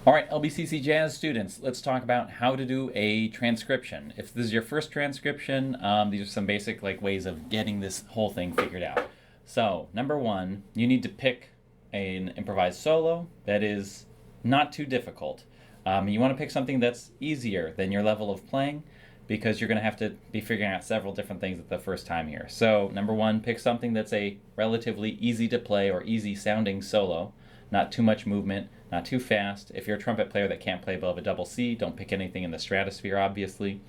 All right, LBCC Jazz students, let's talk about how to do a transcription. If this is your first transcription, these are some basic ways of getting this whole thing figured out. So, number one, you need to pick an improvised solo that is not too difficult. You want to pick something that's easier than your level of playing because you're going to have to be figuring out several different things at the first time here. So, number one, pick something that's a relatively easy to play or easy sounding solo. Not too much movement, not too fast. If you're a trumpet player that can't play above a double C, don't pick anything in the stratosphere, obviously.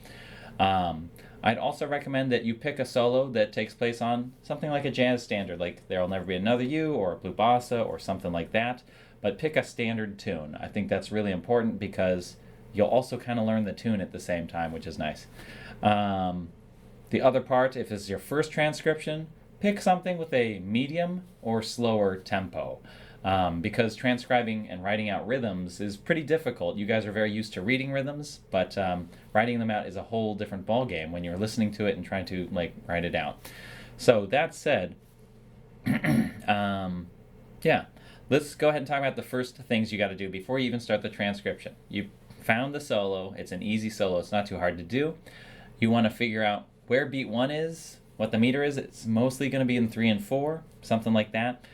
I'd also recommend that you pick a solo that takes place on something like a jazz standard, like There'll Never Be Another You or a Blue Bossa or something like that. But pick a standard tune. I think that's really important because you'll also kind of learn the tune at the same time, which is nice. The other part, if this is your first transcription, pick something with a medium or slower tempo. Because transcribing and writing out rhythms is pretty difficult. You guys are very used to reading rhythms, but writing them out is a whole different ballgame when you're listening to it and trying to write it out. So that said, yeah, let's go ahead and talk about the first things you got to do before you even start the transcription. You found the solo. It's an easy solo. It's not too hard to do. You want to figure out where beat 1 is, what the meter is. It's mostly going to be in 3 and 4, something like that.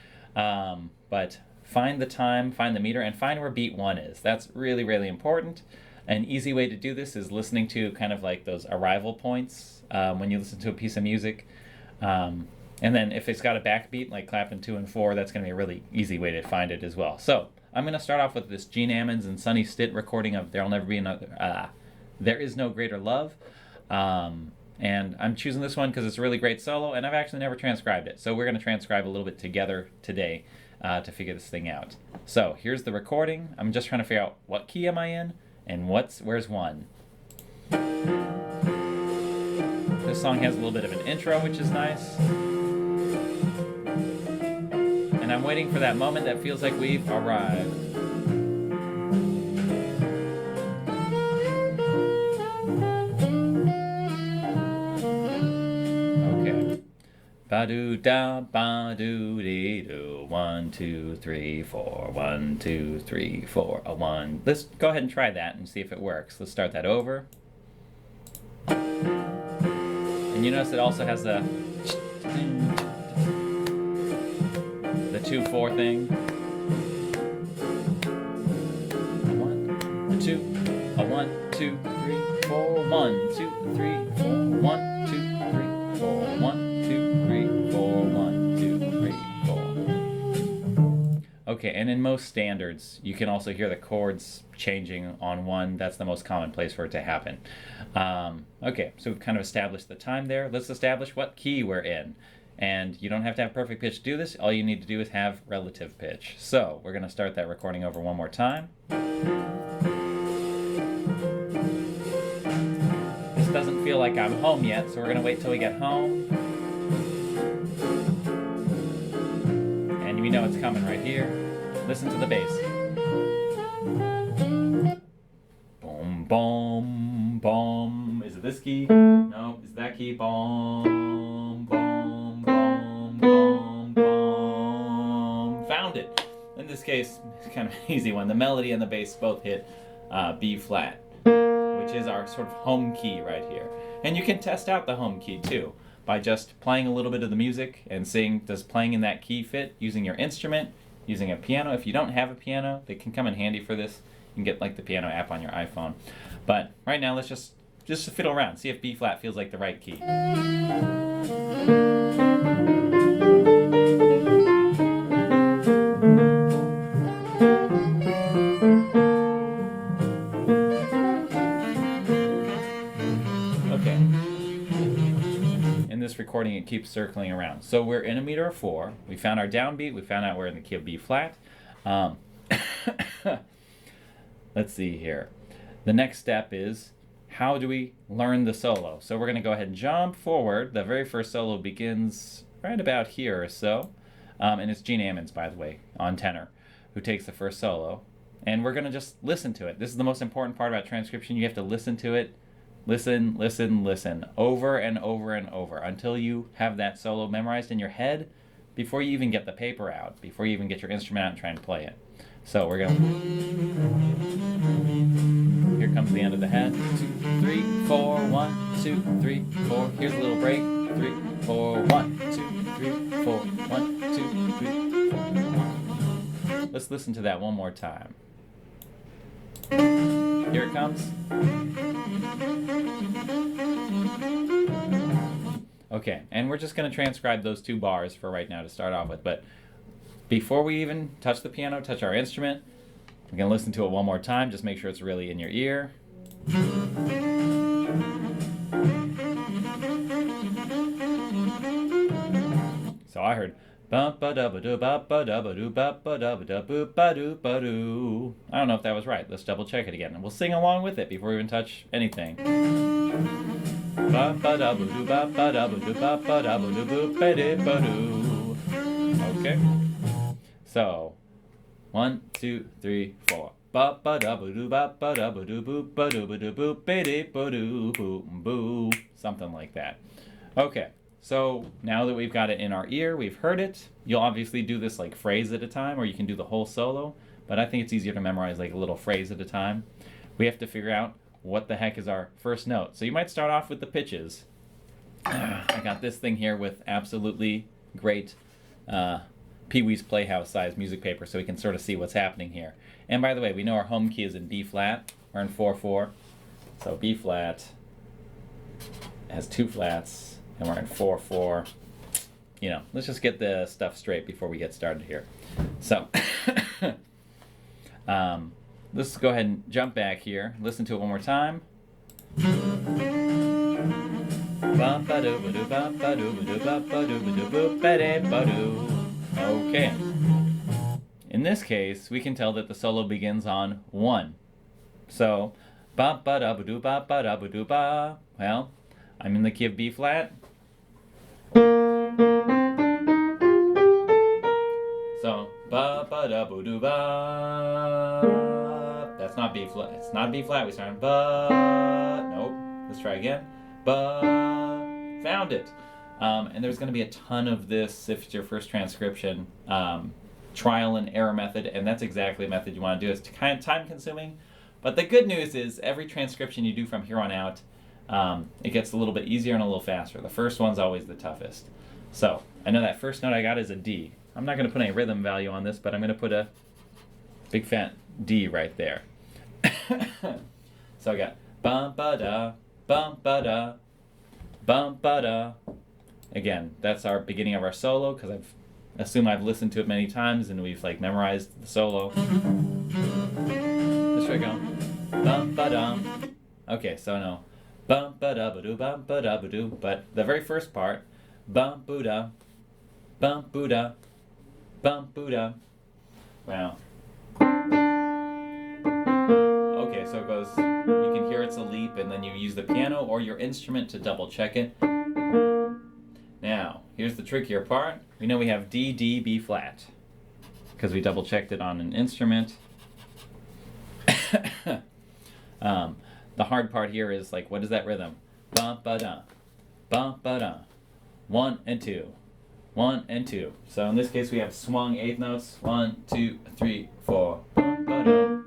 But find the time, find the meter, and find where beat 1 is. That's really, really important. An easy way to do this is listening to kind of like those arrival points when you listen to a piece of music. And then if it's got a backbeat, like clapping 2 and 4, that's going to be a really easy way to find it as well. So I'm going to start off with this Gene Ammons and Sonny Stitt recording of There'll Never Be Another, There Is No Greater Love. And I'm choosing this one because it's a really great solo, and I've actually never transcribed it. So we're going to transcribe a little bit together today to figure this thing out. So here's the recording. I'm just trying to figure out what key am I in and where's 1. This song has a little bit of an intro, which is nice. And I'm waiting for that moment that feels like we've arrived. Ba-do-da, ba-do-dee-do, 1, 2, 3, 4, 1, 2, 3, 4, a 1. Let's go ahead and try that and see if it works. Let's start that over. And you notice it also has the 2-4 thing. A 1, a 2, a 1, 2, 3, 4, 1, 2, 3, 4, 1, 2, 3, 4, 1. Okay, and in most standards, you can also hear the chords changing on 1. That's the most common place for it to happen. Okay, so we've kind of established the time there. Let's establish what key we're in. And you don't have to have perfect pitch to do this. All you need to do is have relative pitch. So we're going to start that recording over one more time. This doesn't feel like I'm home yet, so we're going to wait till we get home. And we know it's coming right here. Listen to the bass. Boom, boom, boom. Is it this key? No, is that key? Boom, boom, boom, boom, boom. Found it. In this case, it's kind of an easy one. The melody and the bass both hit B flat, which is our sort of home key right here. And you can test out the home key too by just playing a little bit of the music and seeing, does playing in that key fit, using your instrument, using a piano. If you don't have a piano, they can come in handy for this. You can get the piano app on your iPhone. But right now, let's just fiddle around, see if B flat feels like the right key. This recording, it keeps circling around. So we're in a meter of 4. We found our downbeat. We found out we're in the key of B flat. Let's see here. The next step is, how do we learn the solo? So we're going to go ahead and jump forward. The very first solo begins right about here or so. And it's Gene Ammons, by the way, on tenor, who takes the first solo. And we're going to just listen to it. This is the most important part about transcription. You have to listen to it. Listen, listen, listen, over and over and over until you have that solo memorized in your head before you even get the paper out, before you even get your instrument out and try and play it. So we're going. Here comes the end of the head. 2, 3, 4, 1, 2, 3, 4. Here's a little break. 3, 4, 1, 2, 3, 4, 1, 2, 3, 4. Let's listen to that one more time. Here it comes. Okay, and we're just going to transcribe those 2 bars for right now to start off with. But before we even touch the piano, touch our instrument, we're going to listen to it one more time. Just make sure it's really in your ear. So I heard ba-ba-da-ba-do-ba-ba-da-ba-do-ba-ba-da-boop-ba-doo-ba-doo. I don't know if that was right. Let's double check it again. And we'll sing along with it before we even touch anything. Ba-ba-da-ba-do-ba-ba-da-ba-do-ba-ba-da-ba-do-boop-ba-dee-ba-doo. Okay. So 1, 2, 3, 4. Ba-ba-da-ba-do-ba-ba-da-ba-do-boop-ba-doo-ba-doo-ba-doo-ba-doo-boop-boo. Something like that. Okay. So now that we've got it in our ear, we've heard it. You'll obviously do this like phrase at a time, or you can do the whole solo. But I think it's easier to memorize like a little phrase at a time. We have to figure out what the heck is our first note. So you might start off with the pitches. I got this thing here with absolutely great Pee-wee's Playhouse size music paper so we can sort of see what's happening here. And by the way, we know our home key is in B flat. We're in 4/4. So B flat has 2 flats, and we're in 4/4. You know, let's just get the stuff straight before we get started here. So let's go ahead and jump back here. Listen to it one more time. Okay. In this case, we can tell that the solo begins on 1. So, ba-ba-da-ba-do-ba-ba-da-ba-do-ba. Well, I'm in the key of B flat. So, ba-ba-da-ba-do-ba. That's not B flat. It's not B flat. We start on ba. Nope. Let's try again. Ba. Found it. And there's going to be a ton of this if it's your first transcription. Trial and error method, and that's exactly the method you want to do. It's kind of time consuming, but the good news is every transcription you do from here on out, it gets a little bit easier and a little faster. The first one's always the toughest. So I know that first note I got is a D. I'm not going to put any rhythm value on this, but I'm going to put a big fat D right there. So I got bum ba da, bum ba da, bum ba da. Again, that's our beginning of our solo because I've assume I've listened to it many times and we've like memorized the solo. Let's try going. Bum ba dum. Okay, so no. Bum ba da ba do, bum ba da ba do. But the very first part, bum boo da, bum boo da, bum boo da. Wow. Okay, so it goes. You can hear it's a leap, and then you use the piano or your instrument to double check it. Now, here's the trickier part. We know we have D, D, B flat because we double checked it on an instrument. The hard part here is like, what is that rhythm? Bum ba da, bum ba da. 1 and 2, 1 and 2. So in this case, we have swung 8th notes. 1, 2, 3, 4. Bum ba da.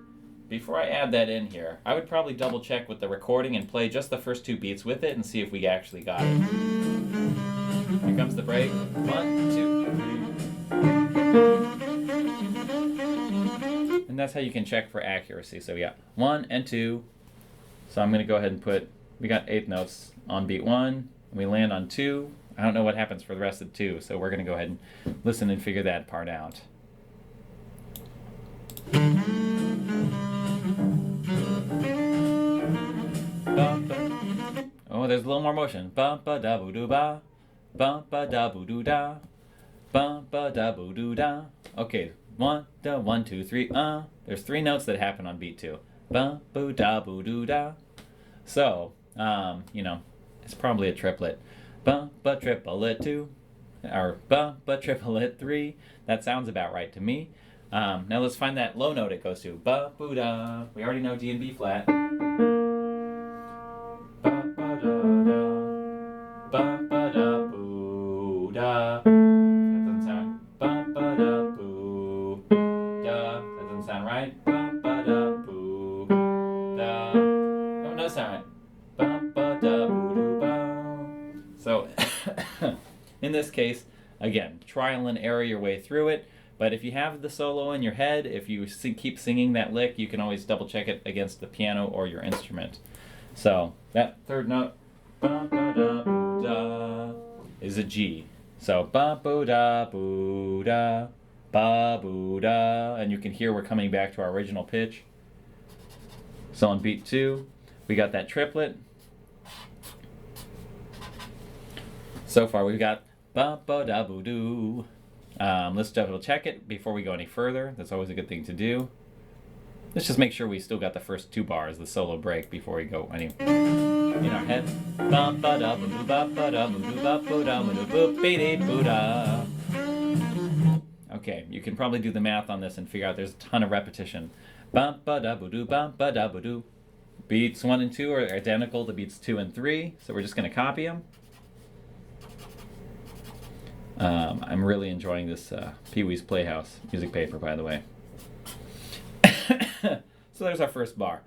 Before I add that in here, I would probably double check with the recording and play just the first 2 beats with it and see if we actually got it. Here comes the break. 1, 2, 3. And that's how you can check for accuracy. So yeah, 1 and 2. So I'm going to go ahead and put, we got 8th notes on beat 1. And we land on 2. I don't know what happens for the rest of 2. So we're going to go ahead and listen and figure that part out. Oh, there's a little more motion. Ba-ba-da-boo-doo-ba. Ba-ba-da-boo-doo-da. Ba-ba-da-boo-doo-da. Okay, 1, 2, 3, There's 3 notes that happen on beat 2. Ba-boo-da-boo-doo-da. So, you know, it's probably a triplet. Ba-ba-triplet 2. Or ba-ba-triplet 3. That sounds about right to me. Now let's find that low note it goes to. Ba-boo-da. We already know D and B flat. side. Ba-ba-da-boo-doo-ba. So, in this case, again, trial and error your way through it. But if you have the solo in your head, if you keep singing that lick, you can always double check it against the piano or your instrument. So that third note, ba-ba-da-boo-da, is a G. So ba-boo-da-boo-da, ba-boo-da, and you can hear we're coming back to our original pitch. So on beat 2, we got that triplet. So far we've got ba-ba-da-boo-doo. Let's double check it before we go any further. That's always a good thing to do. Let's just make sure we still got the first 2 bars, the solo break, before we go any in our head. Okay, you can probably do the math on this and figure out there's a ton of repetition. Beats 1 and 2 are identical to beats 2 and 3, so we're just going to copy them. I'm really enjoying this Pee-wee's Playhouse music paper, by the way. So there's our first bar.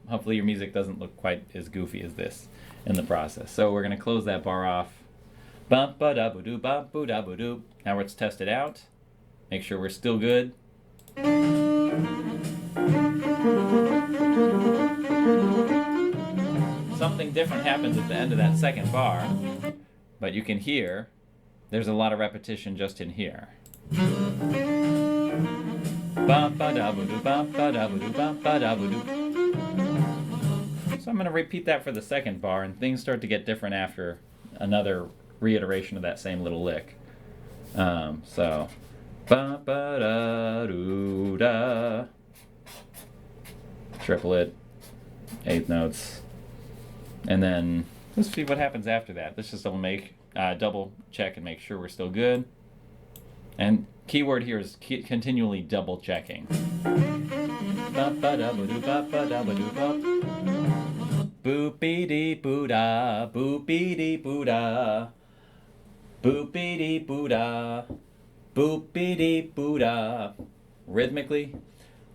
Hopefully your music doesn't look quite as goofy as this in the process. So we're going to close that bar off. Bump-ba-da-boo-doo, bump-boo-da-boo-doo. Now let's test it out. Make sure we're still good. Something different happens at the end of that second bar, but you can hear there's a lot of repetition just in here. Ba-ba-da-boo-doo, ba-ba-da-boo-doo, ba-ba-da-boo-doo. So I'm going to repeat that for the second bar, and things start to get different after another reiteration of that same little lick. So, ba-ba-da-doo-da. Triplet, 8th notes. And then, let's see what happens after that. Let's just double check and make sure we're still good. And keyword here is continually double checking. Boop-be-dee-boo-da, boop-be-dee-boo-da, boop-be-dee-boo-da, boop-be-dee-boo-da. Rhythmically,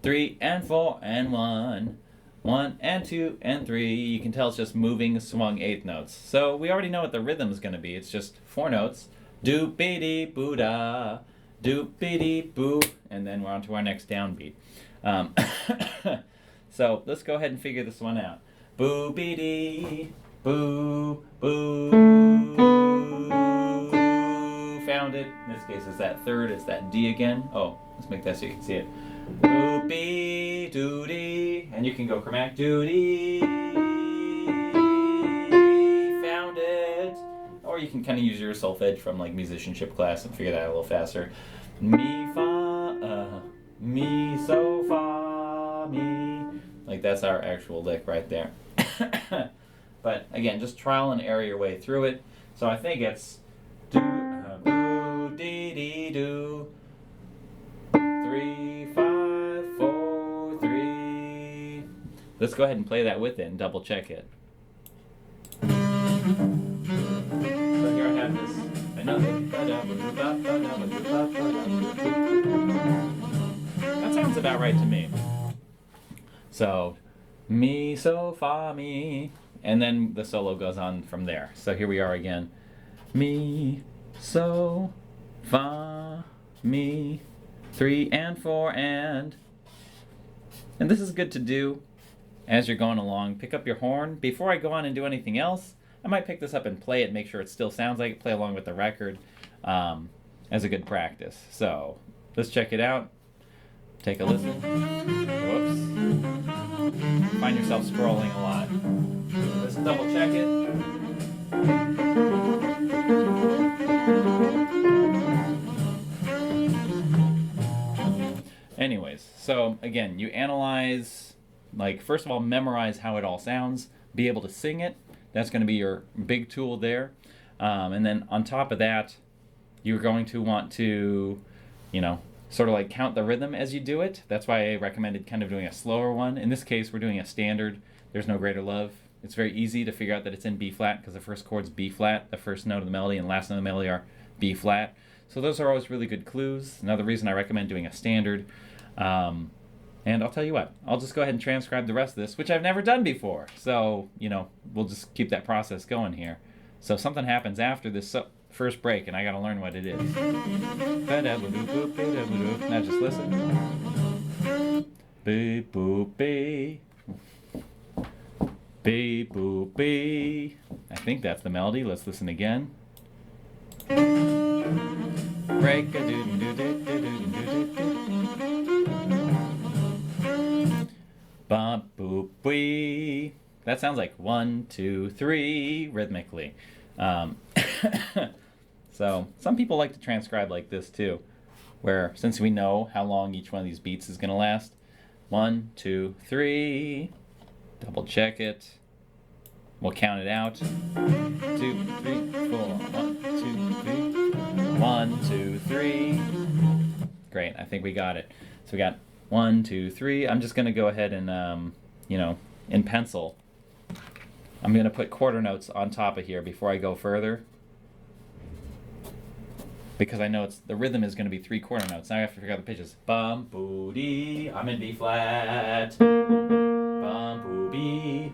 3 and 4 and 1. 1 and 2 and 3. You can tell it's just moving, swung 8th notes. So we already know what the rhythm is going to be. It's just 4 notes. Doop-be-dee-boo-da, doop-be-dee-boo, and then we're on to our next downbeat. So let's go ahead and figure this one out. Boo-be-dee, boo, boo. Found it. In this case, it's that third. It's that D again. Oh, let's make that so you can see it. Boopy doody, and you can go chromatic doody. Found it. Or you can kind of use your solfege from like musicianship class and figure that out a little faster. Mi fa, mi so fa mi. Like that's our actual lick right there. But again, just trial and error your way through it. So I think it's do boo dee dee do. 3 5 4 3. Let's go ahead and play that with it and double check it. So here I have this. That sounds about right to me. So, mi, so, fa, mi. And then the solo goes on from there. So here we are again. Mi, so, fa, mi. 3 and 4 and this is good to do as you're going along. Pick up your horn. Before I go on and do anything else, I might pick this up and play it, make sure it still sounds like it, play along with the record as a good practice. So let's check it out. Take a listen. Whoops. Find yourself scrolling a lot. Let's double check it. Anyways, so again, you analyze, like first of all, memorize how it all sounds, be able to sing it. That's going to be your big tool there. And then on top of that, you're going to want to, sort of like count the rhythm as you do it. That's why I recommended kind of doing a slower one. In this case, we're doing a standard, There's No Greater Love. It's very easy to figure out that it's in B flat because the first chord's B flat, the first note of the melody and last note of the melody are B flat. So those are always really good clues. Another reason I recommend doing a standard. And And I'll tell you what, I'll just go ahead and transcribe the rest of this, which I've never done before. So, we'll just keep that process going here. So if something happens after this first break, and I gotta learn what it is. Now just listen. Beep boop beep. Beep boop beep. I think that's the melody. Let's listen again. Break a doo doo doo doo doo doo doo. Bump boop wee. That sounds like 1, 2, 3 rhythmically. So some people like to transcribe like this too, where since we know how long each one of these beats is going to last, 1, 2, 3. Double check it. We'll count it out. 2, 3, 4. 1, 2, 3. 1, 2, 3. Great. I think we got it. So we got 1, 2, 3. I'm just going to go ahead and, in pencil, I'm going to put quarter notes on top of here before I go further, because I know the rhythm is going to be 3 quarter notes. Now I have to figure out the pitches. Bum boo dee. I'm in B flat. Bum boo bee.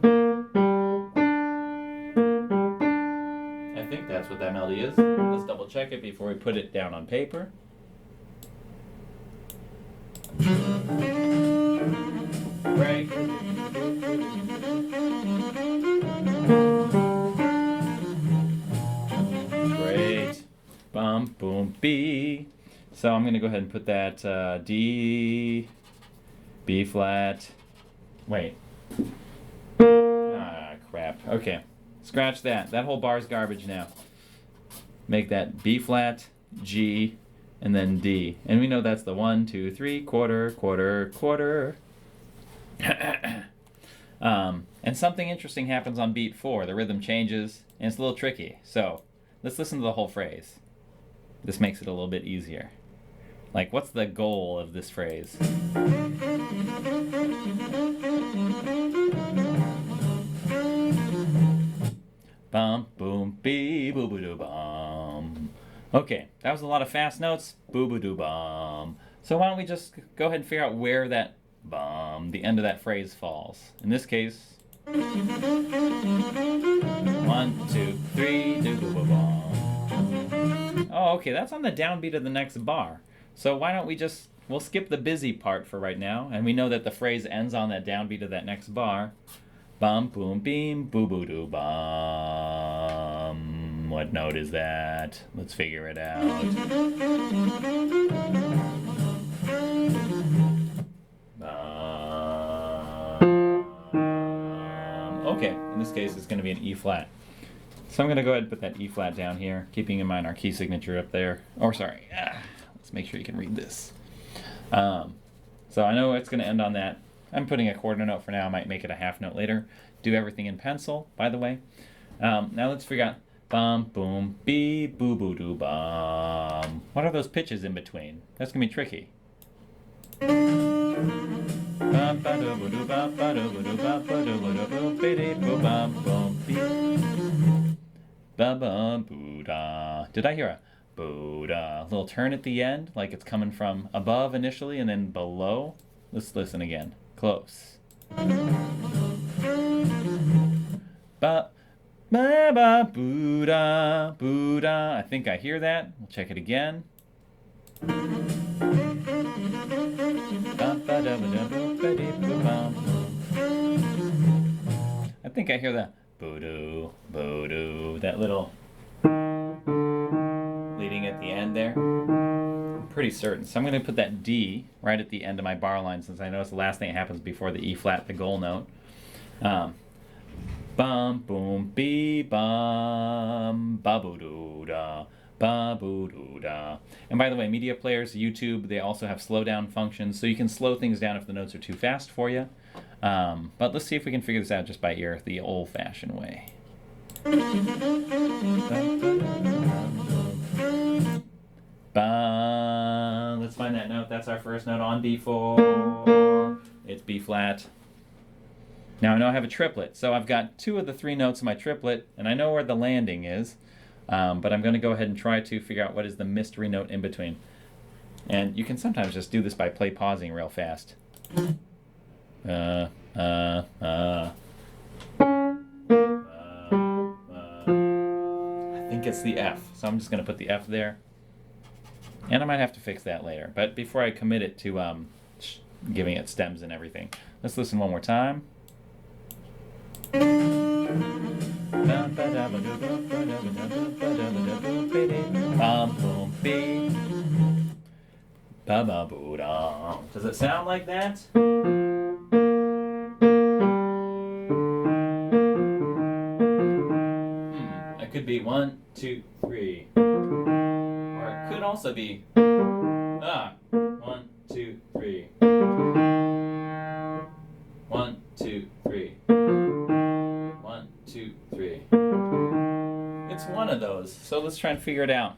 I think that's what that melody is. Let's double check it before we put it down on paper. Break. Great. Bum, boom, B. So I'm going to go ahead and put that D, B flat. Wait. Ah, crap. Okay. Scratch that. That whole bar's garbage now. Make that B flat, G, and then D. And we know that's the 1, 2, 3, quarter, quarter, quarter. And something interesting happens on beat 4. The rhythm changes, and it's a little tricky. So let's listen to the whole phrase. This makes it a little bit easier. Like, what's the goal of this phrase? Bum, boom, bee, boo, boo, doo, bum. Okay, that was a lot of fast notes. Boo, boo, doo, bum. So why don't we just go ahead and figure out where that bum, the end of that phrase, falls. In this case, 1, 2, 3, doo, boo, boo, bum. Oh, okay, that's on the downbeat of the next bar. So why don't we'll skip the busy part for right now, and we know that the phrase ends on that downbeat of that next bar. Bum, boom, beam, boo, boo, doo, bum. What note is that? Let's figure it out. Okay, in this case it's going to be an E flat. So I'm going to go ahead and put that E flat down here, keeping in mind our key signature up there. Let's make sure you can read this. So I know it's going to end on that. I'm putting a quarter note for now. I might make it a half note later. Do everything in pencil, by the way. Now let's figure out bum, boom, bee, boo, boo, doo, bum. What are those pitches in between? That's going to be tricky. Did I hear a Buddha? Little turn at the end, like it's coming from above initially and then below. Let's listen again. Close. Ba ba ba Buddha, Buddha. I think I hear that. We'll check it again. I think I hear the boo-doo, boo-doo, that little leading at the end there. I'm pretty certain. So I'm going to put that D right at the end of my bar line, since I know it's the last thing that happens before the E flat, the goal note. Bum, boom, bee, bum, ba-boo-doo-da. Ba-boo-doo-da. And by the way, media players, YouTube, they also have slow down functions, so you can slow things down if the notes are too fast for you. But let's see if we can figure this out just by ear the old-fashioned way. Ba. Let's find that note. That's our first note on B4. It's B flat. Now I know I have a triplet, so I've got 2 of the 3 notes in my triplet, and I know where the landing is. But I'm going to go ahead and try to figure out what is the mystery note in between. And you can sometimes just do this by pausing real fast. I think it's the F, so I'm just going to put the F there. And I might have to fix that later. But before I commit it to giving it stems and everything, let's listen one more time. Does it sound like that? It could be 1, 2, 3. Or it could also be 1, 2, 3. 1, 2, 3. 1, 2, 3. It's one of those, so let's try and figure it out.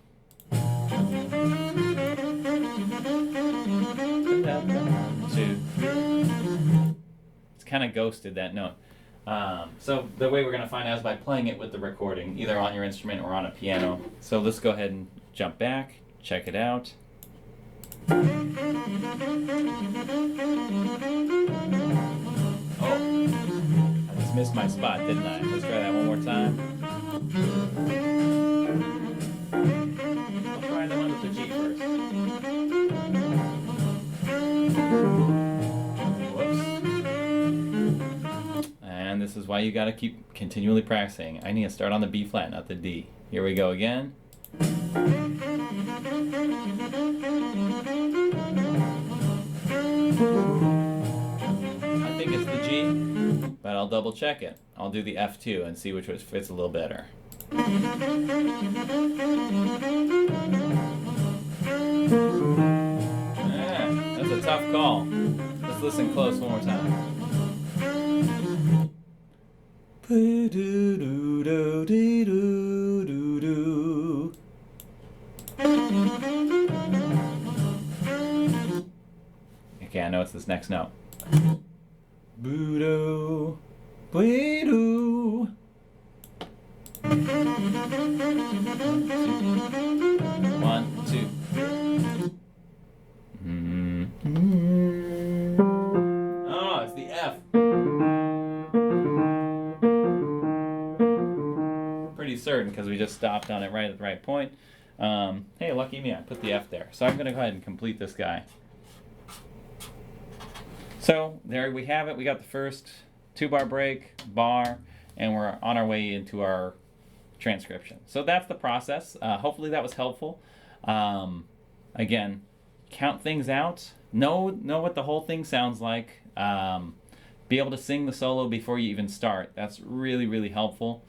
It's kind of ghosted, that note. So the way we're going to find out is by playing it with the recording, either on your instrument or on a piano. So let's go ahead and jump back, check it out. Oh, I just missed my spot, didn't I? Let's try that one more time. I'll try the one with the G first. Whoops. And this is why you gotta keep continually practicing. I need to start on the B flat, not the D. Here we go again. I think it's the G, but I'll double check it. I'll do the F2 and see which fits a little better. That's a tough call. Let's listen close one more time. Okay, I know it's this next note. Boo-doo, boo-doo. 1, 2. Oh, it's the F. Pretty certain because we just stopped on it right at the right point. Hey, lucky me, I put the F there. So I'm going to go ahead and complete this guy. So there we have it. We got the first 2-bar break, bar, and we're on our way into our transcription. So that's the process. Hopefully that was helpful. Again, count things out. Know what the whole thing sounds like. Be able to sing the solo before you even start. That's really, really helpful.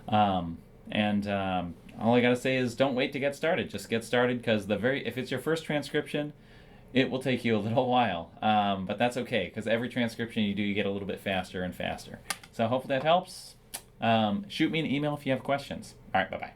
All I gotta say is don't wait to get started. Just get started, because if it's your first transcription, it will take you a little while. But that's okay, because every transcription you do, you get a little bit faster and faster. So hopefully that helps. Shoot me an email if you have questions. All right, bye-bye.